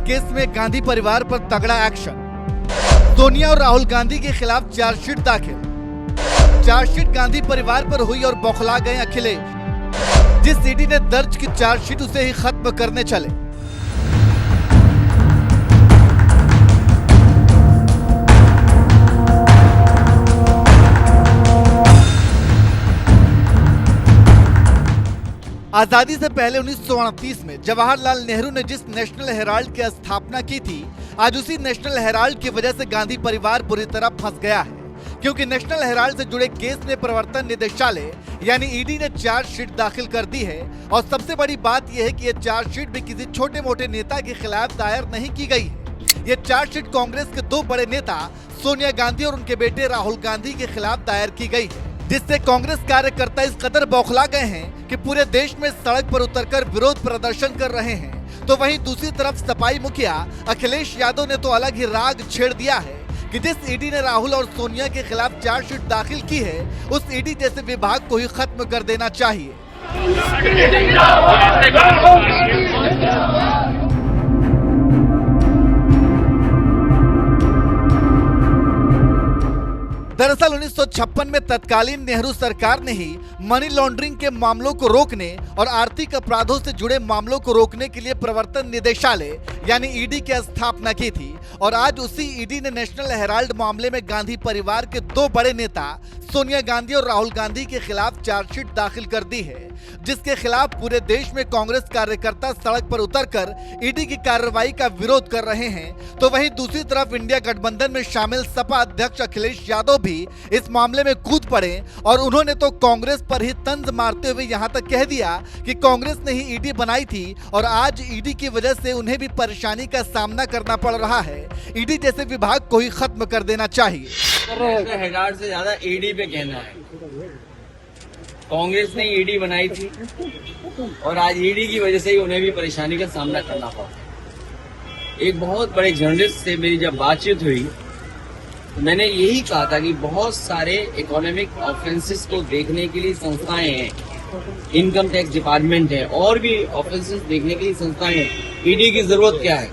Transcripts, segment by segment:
Case में गांधी परिवार पर तगड़ा एक्शन। सोनिया और राहुल गांधी के खिलाफ चार्जशीट दाखिल। चार्जशीट गांधी परिवार पर हुई और बौखला गए अखिलेश। जिस ईडी ने दर्ज की चार्जशीट उसे ही खत्म करने चले। आजादी से पहले 1938 में जवाहरलाल नेहरू ने जिस नेशनल हेराल्ड की स्थापना की थी, आज उसी नेशनल हेराल्ड की वजह से गांधी परिवार बुरी तरह फंस गया है। क्योंकि नेशनल हेराल्ड से जुड़े केस में प्रवर्तन निदेशालय यानी ईडी ने चार्जशीट दाखिल कर दी है। और सबसे बड़ी बात यह है कि यह चार्जशीट भी किसी छोटे मोटे नेता के खिलाफ दायर नहीं की गई है। यह चार्जशीट कांग्रेस के दो बड़े नेता सोनिया गांधी और उनके बेटे राहुल गांधी के खिलाफ दायर की गई है, जिससे कांग्रेस कार्यकर्ता इस कदर बौखला गए हैं कि पूरे देश में सड़क पर उतरकर विरोध प्रदर्शन कर रहे हैं। तो वहीं दूसरी तरफ सपाई मुखिया अखिलेश यादव ने तो अलग ही राग छेड़ दिया है कि जिस ईडी ने राहुल और सोनिया के खिलाफ चार्जशीट दाखिल की है, उस ईडी जैसे विभाग को ही खत्म कर देना चाहिए। दरअसल 1956 में तत्कालीन नेहरू सरकार ने ही मनी लॉन्ड्रिंग के मामलों को रोकने और आर्थिक अपराधों से जुड़े मामलों को रोकने के लिए प्रवर्तन निदेशालय यानी ईडी की स्थापना की थी। और आज उसी ईडी ने नेशनल हेराल्ड मामले में गांधी परिवार के दो बड़े नेता सोनिया गांधी और राहुल गांधी के खिलाफ चार्जशीट दाखिल कर दी है, जिसके खिलाफ पूरे देश में कांग्रेस कार्यकर्ता सड़क पर उतरकर ईडी की कार्रवाई का विरोध कर रहे हैं। तो वहीं दूसरी तरफ इंडिया गठबंधन में शामिल सपा अध्यक्ष अखिलेश यादव भी इस मामले में कूद पड़े और उन्होंने तो कांग्रेस पर ही तंज मारते हुए यहां तक कह दिया कि कांग्रेस ने ही ईडी बनाई थी और आज ईडी की वजह से उन्हें भी परेशानी का सामना करना पड़ रहा है। ईडी जैसे विभाग को ही खत्म कर देना चाहिए। हेराल्ड से ज्यादा ईडी पे कहना है। कांग्रेस ने ईडी बनाई थी और आज ईडी की वजह से ही उन्हें भी परेशानी का सामना करना पड़ा। एक बहुत बड़े जर्नलिस्ट से मेरी जब बातचीत हुई, मैंने यही कहा था कि बहुत सारे इकोनॉमिक ऑफेंसेस को देखने के लिए संस्थाएं हैं, इनकम टैक्स डिपार्टमेंट है और भी ऑफेंसेस देखने के लिए संस्थाएं हैं। ईडी की जरूरत क्या है?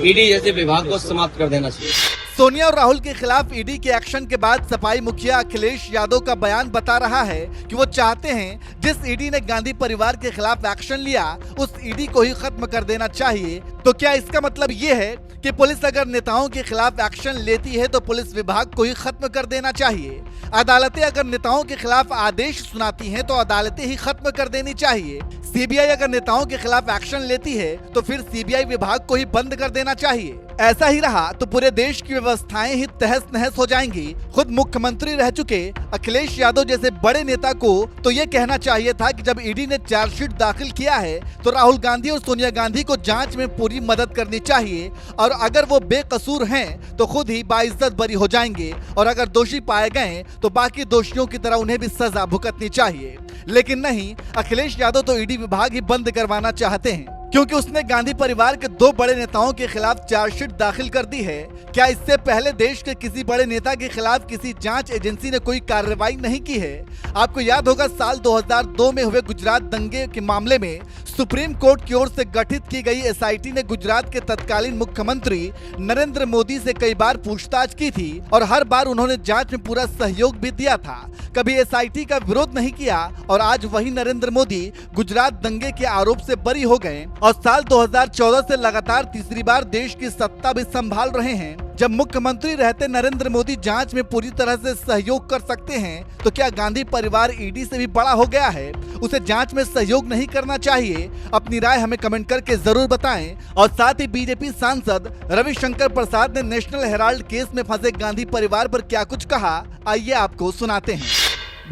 ईडी जैसे विभाग को समाप्त कर देना चाहिए। सोनिया और राहुल के खिलाफ ईडी के एक्शन के बाद सपाई मुखिया अखिलेश यादव का बयान बता रहा है कि वो चाहते हैं जिस ईडी ने गांधी परिवार के खिलाफ एक्शन लिया उस ईडी को ही खत्म कर देना चाहिए। तो क्या इसका मतलब ये है कि पुलिस अगर नेताओं के खिलाफ एक्शन लेती है तो पुलिस विभाग को ही खत्म कर देना चाहिए? अदालतें अगर नेताओं के खिलाफ आदेश सुनाती हैं तो अदालतें ही खत्म कर देनी चाहिए? सीबीआई अगर नेताओं के खिलाफ एक्शन लेती है तो फिर सीबीआई विभाग को ही बंद कर देना चाहिए? ऐसा ही रहा तो पूरे देश की व्यवस्थाएं ही तहस नहस हो जाएंगी। खुद मुख्यमंत्री रह चुके अखिलेश यादव जैसे बड़े नेता को तो ये कहना चाहिए था कि जब ईडी ने चार्जशीट दाखिल किया है तो राहुल गांधी और सोनिया गांधी को जांच में पूरी मदद करनी चाहिए और अगर वो बेकसूर हैं तो खुद ही बाइज्जत बरी हो जाएंगे और अगर दोषी पाए गए तो बाकी दोषियों की तरह उन्हें भी सजा भुगतनी चाहिए। लेकिन नहीं, अखिलेश यादव तो ईडी विभाग ही बंद करवाना चाहते हैं क्योंकि उसने गांधी परिवार के दो बड़े नेताओं के खिलाफ चार्जशीट दाखिल कर दी है। क्या इससे पहले देश के किसी बड़े नेता के खिलाफ किसी जांच एजेंसी ने कोई कार्रवाई नहीं की है? आपको याद होगा साल 2002 में हुए गुजरात दंगे के मामले में सुप्रीम कोर्ट की ओर से गठित की गई एसआईटी ने गुजरात के तत्कालीन मुख्यमंत्री नरेंद्र मोदी से कई बार पूछताछ की थी और हर बार उन्होंने जांच में पूरा सहयोग भी दिया था, कभी एसआईटी का विरोध नहीं किया। और आज वही नरेंद्र मोदी गुजरात दंगे के आरोप से बरी हो गए और साल 2014 से लगातार तीसरी बार देश की सत्ता भी संभाल रहे हैं। जब मुख्यमंत्री रहते नरेंद्र मोदी जांच में पूरी तरह से सहयोग कर सकते हैं तो क्या गांधी परिवार ईडी से भी बड़ा हो गया है? उसे जांच में सहयोग नहीं करना चाहिए? अपनी राय हमें कमेंट करके जरूर बताएं। और साथ ही बीजेपी सांसद रविशंकर प्रसाद ने नेशनल हेराल्ड केस में फंसे गांधी परिवार पर क्या कुछ कहा, आइए आपको सुनाते हैं।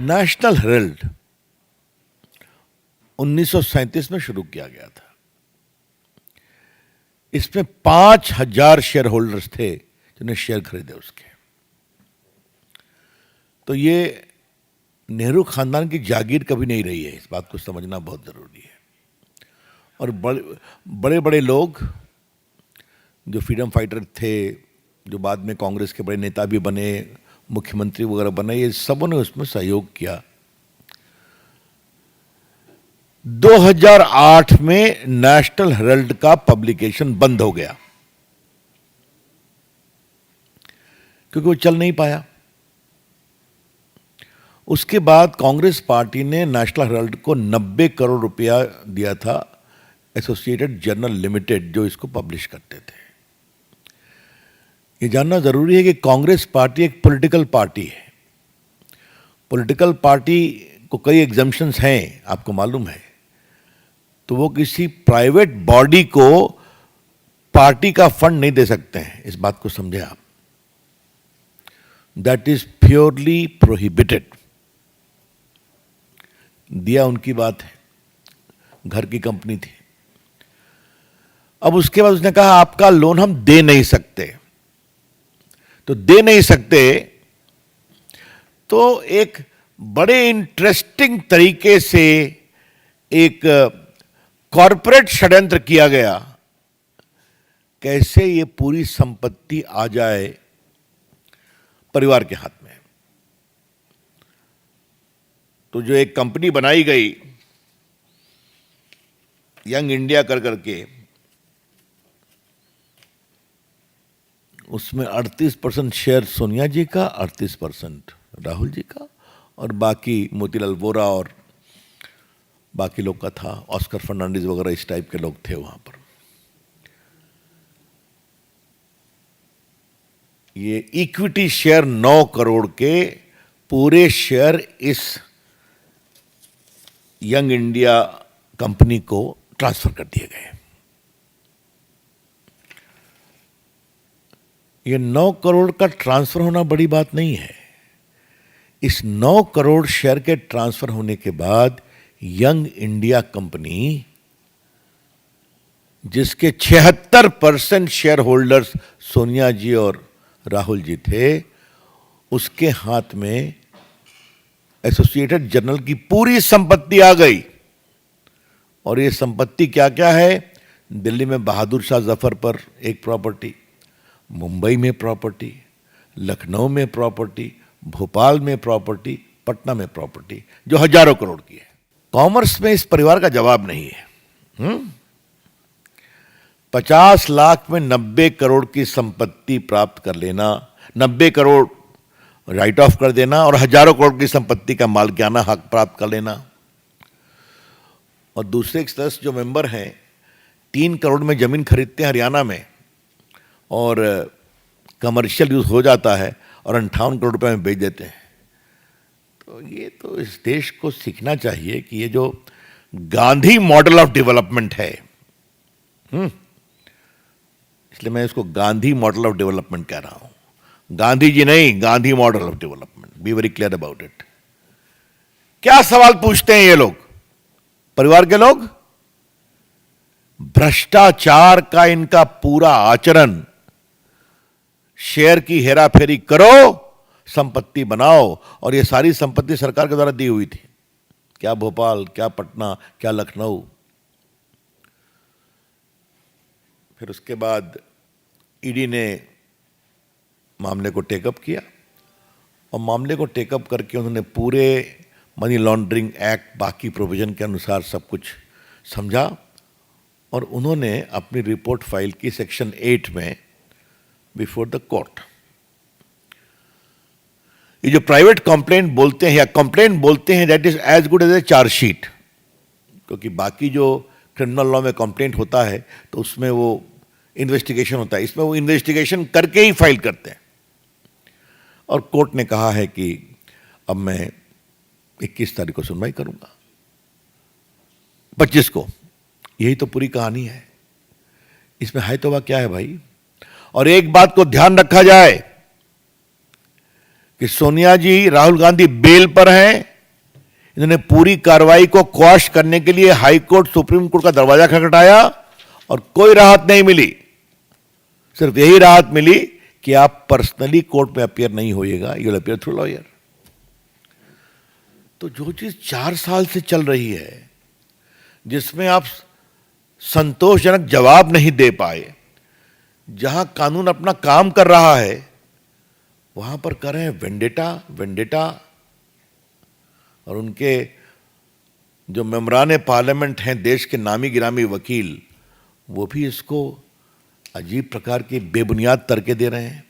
नेशनल हेराल्ड 1937 में शुरू किया गया था। इसमें 5000 शेयर होल्डर्स थे जिन्होंने शेयर खरीदे उसके। तो ये नेहरू खानदान की जागीर कभी नहीं रही है, इस बात को समझना बहुत जरूरी है। और बड़े बड़े लोग जो फ्रीडम फाइटर थे, जो बाद में कांग्रेस के बड़े नेता भी बने, मुख्यमंत्री वगैरह बने, ये सबों ने उसमें सहयोग किया। 2008 में नेशनल हेराल्ड का पब्लिकेशन बंद हो गया। क्योंकि वो चल नहीं पाया। उसके बाद कांग्रेस पार्टी ने नेशनल हेराल्ड को 90 करोड़ रुपया दिया था, एसोसिएटेड जर्नल लिमिटेड जो इसको पब्लिश करते थे। ये जानना जरूरी है कि कांग्रेस पार्टी एक पॉलिटिकल पार्टी है। पॉलिटिकल पार्टी को कई एग्जम्पशंस हैं, आपको मालूम है। तो वो किसी प्राइवेट बॉडी को पार्टी का फंड नहीं दे सकते हैं, इस बात को समझे आप। That is purely prohibited. दिया उनकी बात है, घर की कंपनी थी। अब उसके बाद उसने कहा आपका लोन हम दे नहीं सकते। तो दे नहीं सकते तो एक बड़े इंटरेस्टिंग तरीके से एक कॉरपोरेट षड्यंत्र किया गया, कैसे ये पूरी संपत्ति आ जाए परिवार के हाथ में। तो जो एक कंपनी बनाई गई यंग इंडिया कर करके, उसमें 38% शेयर सोनिया जी का, 38% राहुल जी का, और बाकी मोतीलाल वोरा और बाकी लोग का था, ऑस्कर फर्नांडिस वगैरह इस टाइप के लोग थे वहां पर। ये इक्विटी शेयर 9 करोड़ के पूरे शेयर इस यंग इंडिया कंपनी को ट्रांसफर कर दिए गए। ये 9 करोड़ का ट्रांसफर होना बड़ी बात नहीं है। इस 9 करोड़ शेयर के ट्रांसफर होने के बाद यंग इंडिया कंपनी, जिसके 76% शेयर होल्डर्स सोनिया जी और राहुल जी थे, उसके हाथ में एसोसिएटेड जर्नल की पूरी संपत्ति आ गई। और ये संपत्ति क्या क्या है? दिल्ली में बहादुर शाह जफर पर एक प्रॉपर्टी, मुंबई में प्रॉपर्टी, लखनऊ में प्रॉपर्टी, भोपाल में प्रॉपर्टी, पटना में प्रॉपर्टी, जो हजारों करोड़ की है। कॉमर्स में इस परिवार का जवाब नहीं है। 50 लाख में 90 करोड़ की संपत्ति प्राप्त कर लेना, 90 करोड़ राइट ऑफ कर देना और हजारों करोड़ की संपत्ति का मालिकाना हक प्राप्त कर लेना। और दूसरे एक सदस्य जो मेंबर हैं 3 करोड़ में जमीन खरीदते हैं हरियाणा में, और कमर्शियल यूज हो जाता है और 58 करोड़ रुपए में बेच देते हैं। तो ये तो इस देश को सीखना चाहिए कि ये जो गांधी मॉडल ऑफ डेवलपमेंट है, इसलिए मैं इसको गांधी मॉडल ऑफ डेवलपमेंट कह रहा हूं। गांधी जी नहीं, Gandhi model of development. Be very clear about it. क्या सवाल पूछते हैं ये लोग, परिवार के लोग? भ्रष्टाचार का इनका पूरा आचरण, शेयर की हेराफेरी करो, संपत्ति बनाओ। और ये सारी संपत्ति सरकार के द्वारा दी हुई थी, क्या भोपाल, क्या पटना, क्या लखनऊ। फिर उसके बाद ईडी ने मामले को टेकअप किया, और मामले को टेकअप करके उन्होंने पूरे मनी लॉन्ड्रिंग एक्ट, बाकी प्रोविजन के अनुसार सब कुछ समझा, और उन्होंने अपनी रिपोर्ट फाइल की सेक्शन 8 में बिफोर द कोर्ट। ये जो प्राइवेट कंप्लेंट बोलते हैं या कंप्लेंट बोलते हैं, that is as good as a chargesheet. क्योंकि बाकी जो क्रिमिनल लॉ में कंप्लेंट होता है तो उसमें वो इन्वेस्टिगेशन होता है, इसमें वो इन्वेस्टिगेशन करके ही फाइल करते हैं। और कोर्ट ने कहा है कि अब मैं 21 तारीख को सुनवाई करूंगा, 25 को। यही तो पूरी कहानी है। इसमें है तो वह क्या है भाई? और एक बात को ध्यान रखा जाए कि सोनिया जी, राहुल गांधी बेल पर हैं। इन्होंने पूरी कार्रवाई को क्वाश करने के लिए हाई कोर्ट, सुप्रीम कोर्ट का दरवाजा खटखटाया और कोई राहत नहीं मिली। सिर्फ यही राहत मिली कि आप पर्सनली कोर्ट में अपीयर नहीं होइएगा, you will appear through lawyer. तो जो चीज 4 साल से चल रही है, जिसमें आप संतोषजनक जवाब नहीं दे पाए, जहां कानून अपना काम कर रहा है, वहां पर कर रहे हैं वेंडेटा। और उनके जो मेंबरान पार्लियामेंट हैं, देश के नामी गिरामी वकील, वो भी इसको अजीब प्रकार के बेबुनियाद तर्के दे रहे हैं।